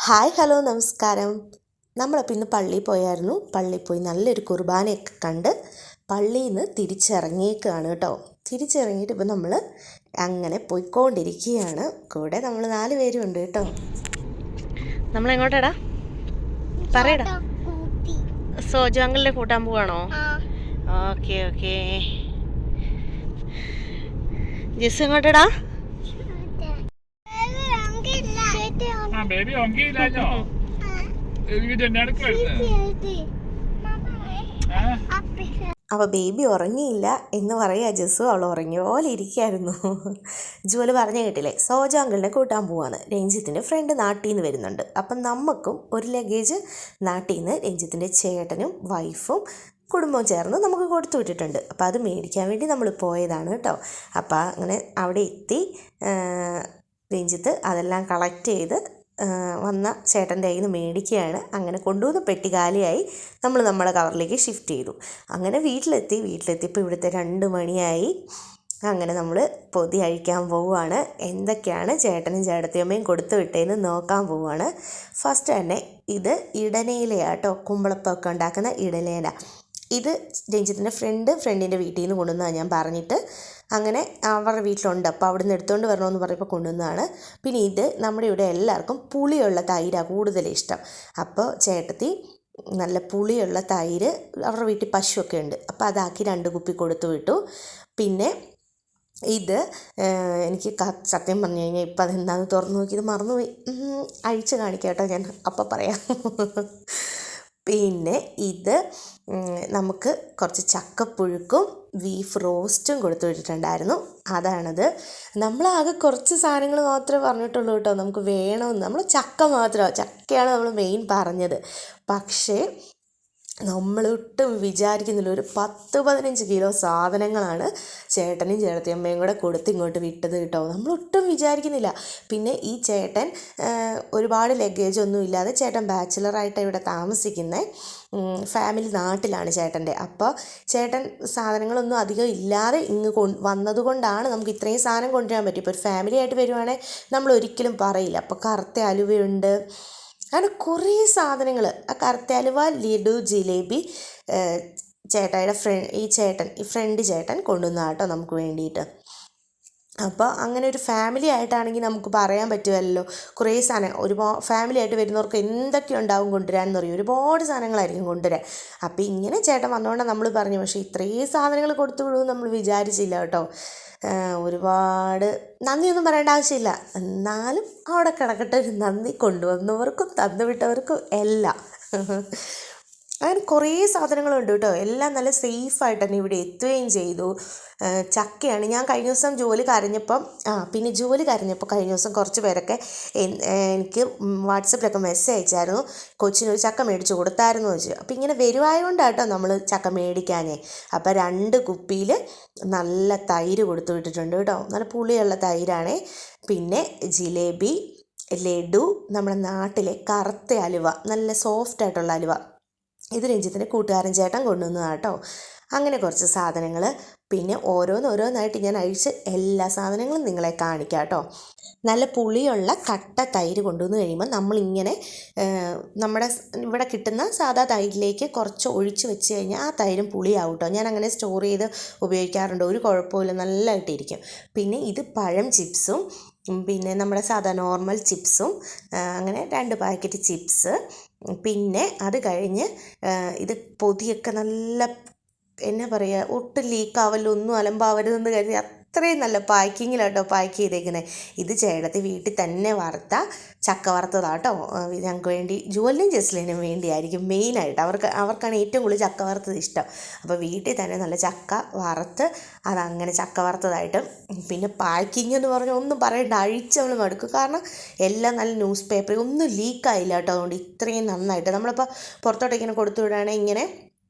Hi hello നമസ്കാരം. നമ്മളപ്പോൾ ഇന്ന് പള്ളിയിൽ പോയായിരുന്നു. പള്ളിയിൽ പോയി നല്ലൊരു കുർബാനയൊക്കെ കണ്ട് പള്ളിയിൽ നിന്ന് തിരിച്ചിറങ്ങിയേക്കാണ് കേട്ടോ. തിരിച്ചിറങ്ങിയിട്ട് ഇപ്പോൾ നമ്മൾ അങ്ങനെ പോയിക്കൊണ്ടിരിക്കുകയാണ്. കൂടെ നമ്മൾ 4 പേരും ഉണ്ട് കേട്ടോ. നമ്മളെങ്ങോട്ടാടാ പറയടാ? സോജു അങ്കിളിനെ കൂട്ടാൻ പോവാണോ? Okay okay. ജിസ് എങ്ങോട്ടാടാ? അപ്പോൾ ബേബി ഉറങ്ങിയില്ല എന്ന് പറയാ. ജസ്സു അവൾ ഉറങ്ങിയ പോലെ ഇരിക്കുകയായിരുന്നു. ജുവൽ പറഞ്ഞു കേട്ടില്ലേ, സോജ അങ്കിളിനെ കൂട്ടാൻ പോവാന്ന്. രഞ്ജിത്തിൻ്റെ ഫ്രണ്ട് നാട്ടിൽ നിന്ന് വരുന്നുണ്ട്. അപ്പം നമുക്കും ഒരു ലഗേജ് നാട്ടിൽ നിന്ന് രഞ്ജിത്തിൻ്റെ ചേട്ടനും വൈഫും കുടുംബവും ചേർന്ന് നമുക്ക് കൊടുത്തു വിട്ടിട്ടുണ്ട്. അപ്പോൾ അത് മേടിക്കാൻ വേണ്ടി നമ്മൾ പോയതാണ് കേട്ടോ. അപ്പോൾ അങ്ങനെ അവിടെ എത്തി രഞ്ജിത്ത് അതെല്ലാം കളക്ട് ചെയ്ത് വന്ന ചേട്ടൻ്റെ കയ്യിൽ നിന്ന് മേടിക്കുകയാണ്. അങ്ങനെ കൊണ്ടുവന്ന് പെട്ടി കാലിയായി. നമ്മൾ നമ്മുടെ കവറിലേക്ക് ഷിഫ്റ്റ് ചെയ്തു. അങ്ങനെ വീട്ടിലെത്തിയപ്പോൾ ഇവിടുത്തെ 2 മണിയായി. അങ്ങനെ നമ്മൾ പൊതി അഴിക്കാൻ പോവുകയാണ്. എന്തൊക്കെയാണ് ചേട്ടനും ചേട്ടത്തിയമ്മയും കൊടുത്തു വിട്ടതെന്ന് നോക്കാൻ പോവുകയാണ്. ഫസ്റ്റ് തന്നെ ഇത് ഇടനയിലയാട്ടോ, കുമ്പളപ്പമൊക്കെ ഉണ്ടാക്കുന്ന ഇടനയില. ഇത് രഞ്ജിത്തിൻ്റെ ഫ്രണ്ടിൻ്റെ വീട്ടിൽ നിന്ന് കൊണ്ടുവന്നതാണ് ഞാൻ പറഞ്ഞിട്ട്. അങ്ങനെ അവരുടെ വീട്ടിലുണ്ട്. അപ്പോൾ അവിടെ നിന്ന് എടുത്തുകൊണ്ട് വരണമെന്ന് പറയുമ്പോൾ കൊണ്ടുവന്നതാണ്. പിന്നെ ഇത് നമ്മുടെ ഇവിടെ എല്ലാവർക്കും പുളിയുള്ള തൈരാണ് കൂടുതൽ ഇഷ്ടം. അപ്പോൾ ചേട്ടത്തി നല്ല പുളിയുള്ള തൈര്, അവരുടെ വീട്ടിൽ പശുവൊക്കെ ഉണ്ട്, അപ്പോൾ അതാക്കി 2 കുപ്പി കൊടുത്തു വിട്ടു. പിന്നെ ഇത് എനിക്ക് സത്യം പറഞ്ഞു കഴിഞ്ഞാൽ ഇപ്പം അതെന്താണെന്ന് തുറന്നു നോക്കിയത് മറന്നുപോയി. അഴിച്ച് കാണിക്കാം കേട്ടോ, ഞാൻ അപ്പം പറയാം. പിന്നെ ഇത് നമുക്ക് കുറച്ച് ചക്കപ്പുഴുക്കും ബീഫ് റോസ്റ്റും കൊടുത്തു വിട്ടിട്ടുണ്ടായിരുന്നു. അതാണത്. നമ്മളാകെ കുറച്ച് സാധനങ്ങൾ മാത്രമേ പറഞ്ഞിട്ടുള്ളൂ കേട്ടോ നമുക്ക് വേണമെന്ന്. നമ്മൾ ചക്കയാണ് നമ്മൾ മെയിൻ പറഞ്ഞത്. പക്ഷേ നമ്മളൊട്ടും വിചാരിക്കുന്നില്ല, ഒരു 10-15 കിലോ സാധനങ്ങളാണ് ചേട്ടനും ചേട്ടത്തിയമ്മയും കൂടെ കൊടുത്ത് ഇങ്ങോട്ട് വിട്ടത് കേട്ടോ. നമ്മളൊട്ടും വിചാരിക്കുന്നില്ല. പിന്നെ ഈ ചേട്ടൻ ഒരുപാട് ലഗേജ് ഒന്നും ഇല്ലാതെ, ചേട്ടൻ ബാച്ചിലറായിട്ടാണ് ഇവിടെ താമസിക്കുന്നത്. ഫാമിലി നാട്ടിലാണ് ചേട്ടൻ്റെ. അപ്പോൾ ചേട്ടൻ സാധനങ്ങളൊന്നും അധികം ഇല്ലാതെ ഇങ്ങ് വന്നതുകൊണ്ടാണ് നമുക്ക് ഇത്രയും സാധനം കൊണ്ടുവരാൻ പറ്റും. ഇപ്പോൾ ഒരു ഫാമിലി ആയിട്ട് വരുവാണെങ്കിൽ നമ്മൾ ഒരിക്കലും പറയില്ല. അപ്പോൾ കറുത്ത അലുവയുണ്ട്, അങ്ങനെ കുറേ സാധനങ്ങൾ. ആ കറുത്ത അലുവ, ലഡു, ജിലേബി ചേട്ടായിയുടെ ഫ്രണ്ട് ചേട്ടൻ കൊണ്ടുവന്ന കേട്ടോ നമുക്ക് വേണ്ടിയിട്ട്. അപ്പോൾ അങ്ങനെ ഒരു ഫാമിലി ആയിട്ടാണെങ്കിൽ നമുക്ക് പറയാൻ പറ്റുമല്ലോ, കുറേ സാധനം. ഫാമിലി ആയിട്ട് വരുന്നവർക്ക് എന്തൊക്കെ ഉണ്ടാവും കൊണ്ടുവരാമെന്ന് പറയും, ഒരുപാട് സാധനങ്ങളായിരിക്കും കൊണ്ടുവരാൻ. അപ്പോൾ ഇങ്ങനെ ചേട്ടൻ വന്നുകൊണ്ടാണ് നമ്മൾ പറഞ്ഞു. പക്ഷേ ഇത്രയും സാധനങ്ങൾ കൊടുത്തു വിടുമെന്ന് നമ്മൾ വിചാരിച്ചില്ല കേട്ടോ. ഒരുപാട് നന്ദിയൊന്നും പറയേണ്ട ആവശ്യമില്ല. എന്നാലും അവിടെ കിടക്കട്ടെ ഒരു നന്ദി, കൊണ്ടുവന്നവർക്കും തന്നുവിട്ടവർക്കും എല്ലാം. അങ്ങനെ കുറേ സാധനങ്ങളുണ്ട് കേട്ടോ. എല്ലാം നല്ല സേഫായിട്ട് തന്നെ ഇവിടെ എത്തുകയും ചെയ്തു. ചക്കയാണ്. ഞാൻ കഴിഞ്ഞ ദിവസം ജോലി കരഞ്ഞപ്പം കഴിഞ്ഞ ദിവസം കുറച്ച് പേരൊക്കെ എനിക്ക് വാട്സപ്പിലൊക്കെ മെസ്സേജ് അയച്ചായിരുന്നു, കൊച്ചിനൊരു ചക്ക മേടിച്ച് കൊടുത്തായിരുന്നു വെച്ച്. അപ്പോൾ ഇങ്ങനെ വരുവായതുകൊണ്ടാട്ടോ നമ്മൾ ചക്ക മേടിക്കാഞ്ഞേ. അപ്പോൾ 2 കുപ്പിയിൽ നല്ല തൈര് കൊടുത്തു വിട്ടിട്ടുണ്ട് കേട്ടോ. നല്ല പുളിയുള്ള തൈരാണേ. പിന്നെ ജിലേബി, ലഡു, നമ്മുടെ നാട്ടിലെ കറുത്ത അലുവ, നല്ല സോഫ്റ്റായിട്ടുള്ള അലുവ, ഇത് രഞ്ജിത്തിൻ്റെ കൂട്ടുകാരൻ ചേട്ടൻ കൊണ്ടുവന്നതാണ് കേട്ടോ. അങ്ങനെ കുറച്ച് സാധനങ്ങൾ. പിന്നെ ഓരോന്നായിട്ട് ഞാൻ അഴിച്ച് എല്ലാ സാധനങ്ങളും നിങ്ങളെ കാണിക്കാം കേട്ടോ. നല്ല പുളിയുള്ള കട്ട തൈര് കൊണ്ടുവന്ന് കഴിയുമ്പോൾ നമ്മളിങ്ങനെ നമ്മുടെ ഇവിടെ കിട്ടുന്ന സാധാ തൈരിലേക്ക് കുറച്ച് ഒഴിച്ച് വെച്ച് കഴിഞ്ഞാൽ ആ തൈരും പുളിയാവും കേട്ടോ. ഞാൻ അങ്ങനെ സ്റ്റോർ ചെയ്ത് ഉപയോഗിക്കാറുണ്ട്, ഒരു കുഴപ്പമില്ല, നല്ലതായിട്ടിരിക്കും. പിന്നെ ഇത് പഴം ചിപ്സും, പിന്നെ നമ്മുടെ സാധാ നോർമൽ ചിപ്സും, അങ്ങനെ 2 പാക്കറ്റ് ചിപ്സ്. പിന്നെ അത് കഴിഞ്ഞ് ഇത് പൊതിയൊക്കെ നല്ല, എന്നാ പറയുക, ഒട്ടും ലീക്കാവല്ലോ, ഒന്നും അലമ്പാവരുതെന്ന് കരുതി അത്രയും നല്ല പാക്കിങ്ങിലാട്ടോ പാക്ക് ചെയ്തേക്കുന്നത്. ഇത് ചേട്ടത്തി വീട്ടിൽ തന്നെ വറുത്ത ചക്ക വറുത്തതാട്ടോ. ഞങ്ങൾക്ക് വേണ്ടി, ജുവലിനും ജസ്ലിനും വേണ്ടിയായിരിക്കും മെയിനായിട്ട്. അവർക്കാണ് ഏറ്റവും കൂടുതൽ ചക്ക വറുത്തത് ഇഷ്ടം. അപ്പോൾ വീട്ടിൽ തന്നെ നല്ല ചക്ക വറുത്ത് അതങ്ങനെ ചക്ക വറുത്തതായിട്ട്. പിന്നെ പാക്കിങ് എന്ന് പറഞ്ഞാൽ ഒന്നും പറയണ്ട, അഴിച്ച് നമ്മൾ മടുക്കും. കാരണം എല്ലാം നല്ല ന്യൂസ് പേപ്പർ, ഒന്നും ലീക്കായില്ല കേട്ടോ. അതുകൊണ്ട് ഇത്രയും നന്നായിട്ട് നമ്മളിപ്പോൾ പുറത്തോട്ട് ഇങ്ങനെ കൊടുത്തു വിടുകയാണെങ്കിൽ ഇങ്ങനെ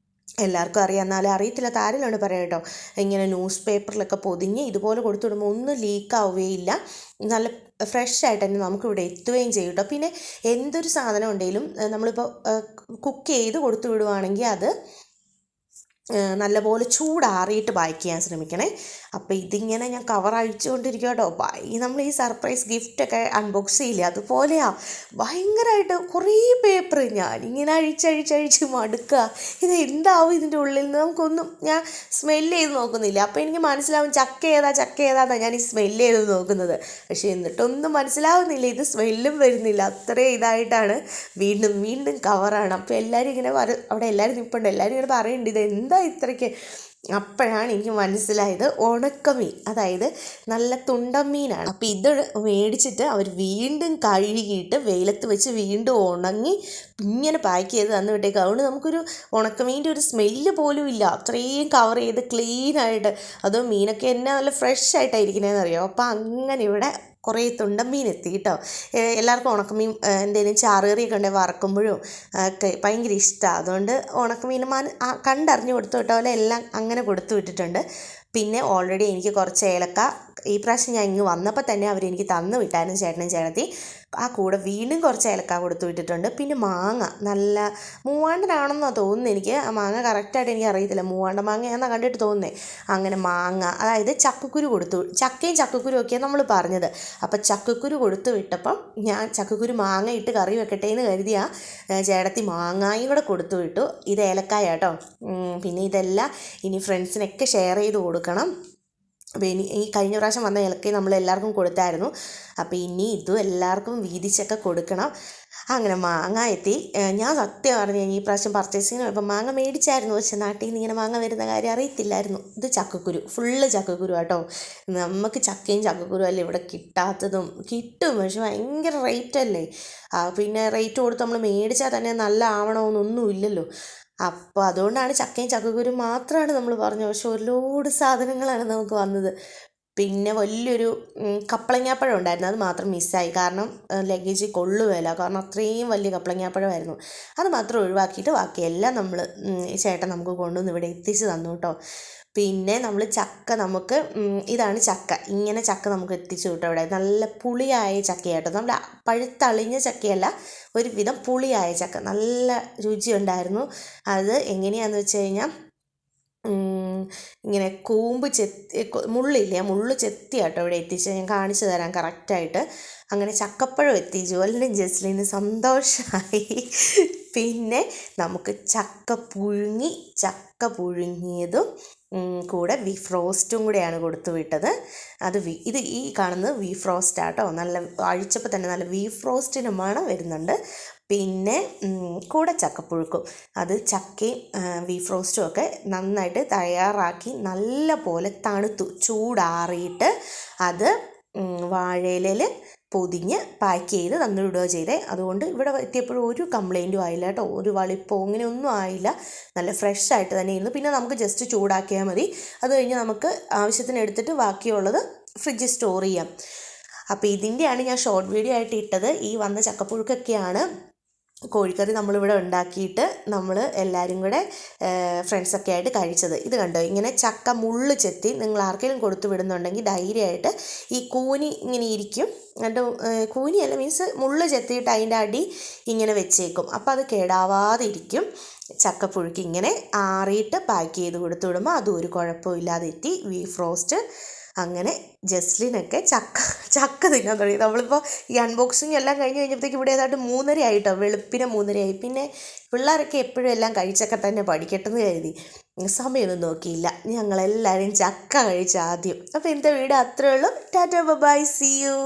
എല്ലാവർക്കും അറിയാം, എന്നാലും അറിയത്തില്ലാത്ത ആരെങ്കിലും പറയാം കേട്ടോ. ഇങ്ങനെ ന്യൂസ് പേപ്പറിലൊക്കെ പൊതിഞ്ഞ് ഇതുപോലെ കൊടുത്തു വിടുമ്പോൾ ഒന്നും ലീക്കാവുകയില്ല, നല്ല ഫ്രഷ് ആയിട്ട് തന്നെ നമുക്കിവിടെ എത്തുകയും ചെയ്യും കേട്ടോ. പിന്നെ എന്തൊരു സാധനം ഉണ്ടെങ്കിലും നമ്മളിപ്പോൾ കുക്ക് ചെയ്ത് കൊടുത്തു വിടുവാണെങ്കിൽ അത് നല്ലപോലെ ചൂടാറിയിട്ട് പാക്ക് ചെയ്യാൻ ശ്രമിക്കണേ. അപ്പോൾ ഇതിങ്ങനെ ഞാൻ കവർ അഴിച്ചുകൊണ്ടിരിക്കുക കേട്ടോ. നമ്മൾ ഈ സർപ്രൈസ് ഗിഫ്റ്റൊക്കെ അൺബോക്സ് ചെയ്യില്ലേ, അതുപോലെയാണ്. ഭയങ്കരമായിട്ട് കുറേ പേപ്പർ ഞാനിങ്ങനെ അഴിച്ചഴിച്ചഴിച്ച് മടുക്കുക. ഇത് എന്താവും ഇതിൻ്റെ ഉള്ളിൽ നിന്ന് നമുക്കൊന്നും, ഞാൻ സ്മെല്ല് ചെയ്ത് നോക്കുന്നില്ല. അപ്പോൾ എനിക്ക് മനസ്സിലാവും ചക്ക ഏതാണെന്നാണ് ഞാൻ ഈ സ്മെല്ല് ചെയ്ത് നോക്കുന്നത്. പക്ഷേ എന്നിട്ടൊന്നും മനസ്സിലാവുന്നില്ല, ഇത് സ്മെല്ലും വരുന്നില്ല. അത്രയും ഇതായിട്ടാണ്. വീണ്ടും കവറാണ്. അപ്പോൾ എല്ലാവരും ഇങ്ങനെ അവിടെ എല്ലാവരും നിൽപ്പുണ്ട്, എല്ലാവരും ഇങ്ങനെ പറയുന്നുണ്ട് ഇത് എന്താ ഇത്രയ്ക്ക്. അപ്പോഴാണ് എനിക്ക് മനസ്സിലായത് ഉണക്കമീൻ, അതായത് നല്ല തുണ്ടൻ മീനാണ്. അപ്പോൾ ഇത് മേടിച്ചിട്ട് അവർ വീണ്ടും കഴുകിയിട്ട് വെയിലത്ത് വെച്ച് വീണ്ടും ഉണങ്ങി ഇങ്ങനെ പാക്ക് ചെയ്ത് തന്നു വിട്ടേക്കും. അതുകൊണ്ട് നമുക്കൊരു ഉണക്കമീൻ്റെ ഒരു സ്മെല്ല് പോലും ഇല്ല. അത്രയും കവർ ചെയ്ത് ക്ലീനായിട്ട്, അതോ മീനൊക്കെ എന്നെ നല്ല ഫ്രഷ് ആയിട്ടായിരിക്കണേന്ന് അറിയാം. അപ്പോൾ അങ്ങനെ ഇവിടെ കുറേ തുണ്ടൻ മീൻ എത്തി കേട്ടോ. എല്ലാവർക്കും ഉണക്കമീൻ എന്തെങ്കിലും ചാറുകറിയൊക്കെ ഉണ്ടെങ്കിൽ വറക്കുമ്പോഴും ഒക്കെ ഭയങ്കര ഇഷ്ടമാണ്. അതുകൊണ്ട് ഉണക്കമീൻ കണ്ടറിഞ്ഞ് കൊടുത്തു വിട്ട പോലെ എല്ലാം അങ്ങനെ കൊടുത്തു വിട്ടിട്ടുണ്ട്. പിന്നെ ഓൾറെഡി എനിക്ക് കുറച്ച് ഏലക്ക ഈ പ്രാവശ്യം ഞാൻ ഇങ്ങ് വന്നപ്പോൾ തന്നെ അവരെനിക്ക് തന്നു വിട്ടായിരുന്നു, ചേട്ടനും ചേട്ടത്തി. ആ കൂടെ വീണ്ടും കുറച്ച് ഏലക്ക കൊടുത്തു വിട്ടിട്ടുണ്ട്. പിന്നെ മാങ്ങ നല്ല മൂവാണ്ടനാണെന്നാണ് തോന്നുന്നത്. എനിക്ക് ആ മാങ്ങ കറക്റ്റായിട്ട് എനിക്ക് അറിയത്തില്ല, മൂവാണ്ട മാങ്ങയാണെന്നാണ് കണ്ടിട്ട് തോന്നുന്നത്. അങ്ങനെ മാങ്ങ, അതായത് ചക്കക്കുരു ചക്കയും ചക്കക്കുരു ഒക്കെയാണ് നമ്മൾ പറഞ്ഞത്. അപ്പം ചക്കക്കുരു കൊടുത്തു വിട്ടപ്പം ഞാൻ ചക്കക്കുരു മാങ്ങ ഇട്ട് കറി വെക്കട്ടെ എന്ന് കരുതിയാ ചേട്ടത്തി മാങ്ങായും കൂടെ കൊടുത്തു വിട്ടു. ഇത് ഏലക്കായ കേട്ടോ. പിന്നെ ഇതെല്ലാം ഇനി ഫ്രണ്ട്സിനൊക്കെ ഷെയർ ചെയ്ത് കൊടുക്കണം. അപ്പോൾ ഈ കഴിഞ്ഞ പ്രാവശ്യം വന്ന ഇലക്കയും നമ്മൾ എല്ലാവർക്കും കൊടുത്തായിരുന്നു. അപ്പോൾ ഇനി ഇതും എല്ലാവർക്കും വീതിച്ചൊക്കെ കൊടുക്കണം. അങ്ങനെ മാങ്ങ എത്തി. ഞാൻ സത്യം പറഞ്ഞു കഴിഞ്ഞാൽ ഈ പ്രാവശ്യം പർച്ചേസിങ്ങിന് ഇപ്പം മാങ്ങ മേടിച്ചായിരുന്നു, പക്ഷേ നാട്ടിൽ നിന്ന് ഇങ്ങനെ മാങ്ങ വരുന്ന കാര്യം അറിയത്തില്ലായിരുന്നു. ഇത് ചക്കക്കുരു, ഫുള്ള് ചക്കക്കുരു കേട്ടോ. നമുക്ക് ചക്കയും ചക്കക്കുരു അല്ലേ ഇവിടെ കിട്ടാത്തതും. കിട്ടും, പക്ഷെ ഭയങ്കര റേറ്റ് അല്ലേ. പിന്നെ റേറ്റ് കൊടുത്ത് നമ്മൾ മേടിച്ചാൽ തന്നെ നല്ല ആവണമെന്നൊന്നും ഇല്ലല്ലോ. അപ്പോൾ അതുകൊണ്ടാണ് ചക്കയും ചക്കക്കുരു മാത്രമാണ് നമ്മൾ പറഞ്ഞത്. പക്ഷെ ഒരു ലോഡ് സാധനങ്ങളാണ് നമുക്ക് വന്നത്. പിന്നെ വലിയൊരു കപ്പളങ്ങാപ്പഴം ഉണ്ടായിരുന്നു, അത് മാത്രം മിസ്സായി. കാരണം ലഗേജിൽ കൊള്ളുകയില്ല, കാരണം അത്രയും വലിയ കപ്പളങ്ങാപ്പഴമായിരുന്നു. അത് മാത്രം ഒഴിവാക്കിയിട്ട് ബാക്കിയെല്ലാം നമ്മൾ ചേട്ടൻ നമുക്ക് കൊണ്ടുവന്ന് ഇവിടെ എത്തിച്ച് തന്നു കേട്ടോ. പിന്നെ നമ്മൾ ചക്ക, ഇതാണ് ചക്ക. ഇങ്ങനെ ചക്ക നമുക്ക് എത്തിച്ചു കിട്ടും ഇവിടെ. നല്ല പുളിയായ ചക്കയാട്ടോ, നമ്മുടെ പഴുത്തളിഞ്ഞ ചക്കയല്ല, ഒരുവിധം പുളിയായ ചക്ക. നല്ല രുചിയുണ്ടായിരുന്നു. അത് എങ്ങനെയാണെന്ന് വെച്ച് കഴിഞ്ഞാൽ ഇങ്ങനെ കൂമ്പ് മുള്ളു ചെത്തിയാട്ടോ ഇവിടെ എത്തിച്ച്. ഞാൻ കാണിച്ചു തരാം കറക്റ്റായിട്ട്. അങ്ങനെ ചക്കപ്പഴം എത്തി. ജുവലിനും ജസ്ലിനും സന്തോഷമായി. പിന്നെ നമുക്ക് ചക്ക പുഴുങ്ങിയതും കൂടെ ബീഫ് റോസ്റ്റും കൂടെയാണ് കൊടുത്തു വിട്ടത്. ഇത് ഈ കാണുന്നത് ബീഫ് റോസ്റ്റാട്ടോ. നല്ല അഴിച്ചപ്പോൾ തന്നെ നല്ല ബീഫ് റോസ്റ്റിന് മണം വരുന്നുണ്ട്. പിന്നെ കൂടെ ചക്കപ്പുഴുക്കും. അത് ചക്കയും ബീഫ് റോസ്റ്റും ഒക്കെ നന്നായിട്ട് തയ്യാറാക്കി നല്ല പോലെ ചൂടാറിയിട്ട് അത് വാഴയിലയിൽ പൊതിഞ്ഞ് പാക്ക് ചെയ്ത് തന്നിടുകയോ ചെയ്തേ. അതുകൊണ്ട് ഇവിടെ എത്തിയപ്പോഴും ഒരു കംപ്ലൈൻറ്റും ആയില്ല കേട്ടോ, ഒരു വളിപ്പോ അങ്ങനെയൊന്നും ആയില്ല. നല്ല ഫ്രഷ് ആയിട്ട് തന്നെ ഇരുന്നു. പിന്നെ നമുക്ക് ജസ്റ്റ് ചൂടാക്കിയാൽ മതി. അത് കഴിഞ്ഞ് നമുക്ക് ആവശ്യത്തിന് എടുത്തിട്ട് ബാക്കിയുള്ളത് ഫ്രിഡ്ജിൽ സ്റ്റോർ ചെയ്യാം. അപ്പോൾ ഇതിൻ്റെയാണ് ഞാൻ ഷോർട്ട് വീഡിയോ ആയിട്ട് ഇട്ടത്. ഈ വന്ന ചക്കപ്പുഴുക്കൊക്കെയാണ് കോഴിക്കറി നമ്മളിവിടെ ഉണ്ടാക്കിയിട്ട് നമ്മൾ എല്ലാവരും കൂടെ ഫ്രണ്ട്സൊക്കെ ആയിട്ട് കഴിച്ചത്. ഇത് കണ്ടോ, ഇങ്ങനെ ചക്ക മുള്ള് ചെത്തി നിങ്ങൾ ആർക്കെങ്കിലും കൊടുത്തു വിടുന്നുണ്ടെങ്കിൽ ധൈര്യമായിട്ട് ഈ കൂനി ഇങ്ങനെ ഇരിക്കും. എന്നിട്ട് കൂനിയല്ല, മീൻസ് മുള്ള് ചെത്തിയിട്ട് അതിൻ്റെ അടി ഇങ്ങനെ വെച്ചേക്കും. അപ്പോൾ അത് കേടാവാതെ ഇരിക്കും. ചക്കപ്പുഴുക്ക് ഇങ്ങനെ ആറിയിട്ട് പാക്ക് ചെയ്ത് കൊടുത്തു വിടുമ്പോൾ അതും ഒരു കുഴപ്പമില്ലാതെ എത്തി. Beef roast. അങ്ങനെ ജസ്ലിനൊക്കെ ചക്ക തിന്നാൻ തുടങ്ങി. നമ്മളിപ്പോൾ ഈ അൺബോക്സിങ് എല്ലാം കഴിഞ്ഞ് കഴിഞ്ഞപ്പോഴത്തേക്ക് ഇവിടെ ഏതാണ്ട് 3:30 ആയിട്ടോ, വെളുപ്പിനെ 3:30 ആയി. പിന്നെ പിള്ളേരൊക്കെ എപ്പോഴും എല്ലാം കഴിച്ചൊക്കെ തന്നെ പഠിക്കട്ടെന്ന് കരുതി സമയമൊന്നും നോക്കിയില്ല. ഞങ്ങളെല്ലാവരും ചക്ക കഴിച്ച ആദ്യം. അപ്പോൾ ഇന്നത്തെ വീഡിയോ അത്രേ ഉള്ളൂ. Tata bye, see U.